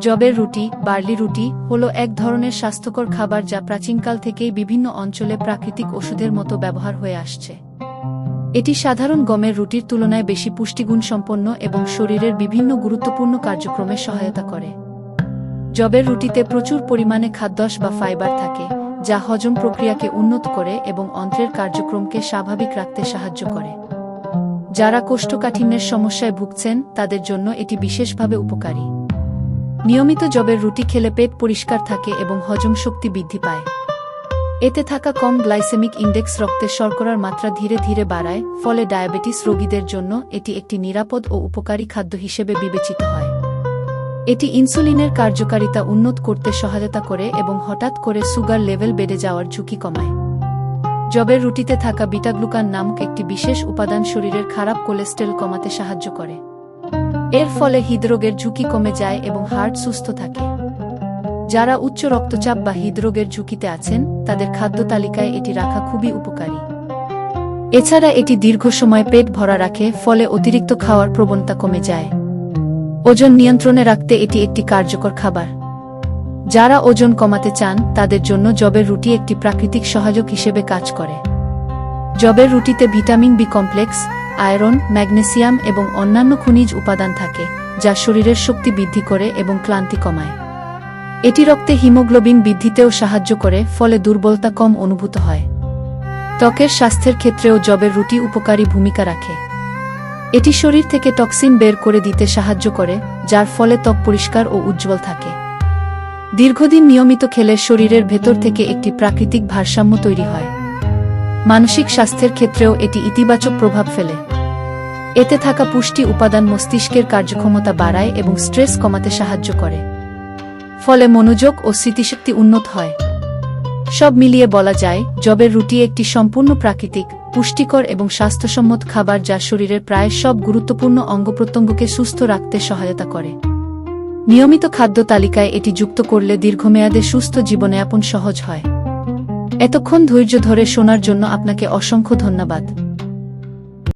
জবের রুটি, বার্লি রুটি, হলো এক ধরনের স্বাস্থ্যকর খাবার যা প্রাচীনকাল থেকেই বিভিন্ন অঞ্চলে প্রাকৃতিক ওষুধের মতো ব্যবহার হয়ে আসছে। এটি সাধারণ গমের রুটির তুলনায় বেশি পুষ্টিগুণ সম্পন্ন এবং শরীরের বিভিন্ন গুরুত্বপূর্ণ কার্যক্রমে সহায়তা করে। জবের রুটিতে প্রচুর পরিমাণে খাদ্যাংশ বা ফাইবার থাকে, যা হজম প্রক্রিয়াকে উন্নত করে এবং অন্ত্রের কার্যক্রমকে স্বাভাবিক রাখতে সাহায্য করে। যারা কোষ্ঠকাঠিন্যের সমস্যায় ভুগছেন তাদের জন্য এটি বিশেষভাবে উপকারী। নিয়মিত জবের রুটি খেলে পেট পরিষ্কার থাকে এবং হজম শক্তি বৃদ্ধি পায়। এতে থাকা কম গ্লাইসেমিক ইন্ডেক্স রক্তে শর্করার মাত্রা ধীরে ধীরে বাড়ায়, ফলে ডায়াবেটিস রোগীদের জন্য এটি একটি নিরাপদ ও উপকারী খাদ্য হিসেবে বিবেচিত হয়। এটি ইনসুলিনের কার্যকারিতা উন্নত করতে সহায়তা করে এবং হঠাৎ করে সুগার লেভেল বেড়ে যাওয়ার ঝুঁকি কমায়। জবের রুটিতে থাকা বিটা-গ্লুকান নামক একটি বিশেষ উপাদান শরীরের খারাপ কোলেস্টেরল কমাতে সাহায্য করে। এর ফলে হৃদরোগের ঝুঁকি কমে যায় এবং হার্ট সুস্থ থাকে। যারা উচ্চ রক্তচাপ বা হৃদরোগের ঝুঁকিতে আছেন তাদের খাদ্য তালিকায় এটি রাখা খুবই উপকারী। এছাড়া এটি দীর্ঘ সময় পেট ভরা রাখে, ফলে অতিরিক্ত খাওয়ার প্রবণতা কমে যায়। ওজন নিয়ন্ত্রণে রাখতে এটি একটি কার্যকর খাবার। যারা ওজন কমাতে চান তাদের জন্য জবের রুটি একটি প্রাকৃতিক সহায়ক হিসেবে কাজ করে। জবের রুটিতে vitamin B complex, iron, magnesium এবং অন্যান্য খনিজ উপাদান থাকে, যা শরীরের শক্তি বৃদ্ধি করে এবং ক্লান্তি কমায়। এটি রক্তে হিমোগ্লোবিন বৃদ্ধিতেও সাহায্য করে, ফলে দুর্বলতা কম অনুভূত হয়। ত্বকের স্বাস্থ্যের ক্ষেত্রেও জবের রুটি উপকারী ভূমিকা রাখে। এটি শরীর থেকে টক্সিন বের করে দিতে সাহায্য করে, যার ফলে ত্বক পরিষ্কার ও উজ্জ্বল থাকে। দীর্ঘদিন নিয়মিত খেলে শরীরের ভেতর থেকে একটি প্রাকৃতিক ভারসাম্য তৈরি হয়। মানসিক স্বাস্থ্যের ক্ষেত্রেও এটি ইতিবাচক প্রভাব ফেলে। এতে থাকা পুষ্টি উপাদান মস্তিষ্কের কার্যক্ষমতা বাড়ায় এবং স্ট্রেস কমাতে সাহায্য করে, ফলে মনোযোগ ও স্মৃতিশক্তি উন্নত হয়। সব মিলিয়ে বলা যায়, জবের রুটি একটি সম্পূর্ণ প্রাকৃতিক, পুষ্টিকর এবং স্বাস্থ্যসম্মত খাবার যা শরীরের প্রায় সব গুরুত্বপূর্ণ অঙ্গপ্রত্যঙ্গকে সুস্থ রাখতে সহায়তা করে। নিয়মিত খাদ্য তালিকায় এটি যুক্ত করলে দীর্ঘমেয়াদে সুস্থ জীবনযাপন সহজ হয়। এতক্ষণ ধৈর্য ধরে শোনার জন্য আপনাকে অসংখ্য ধন্যবাদ।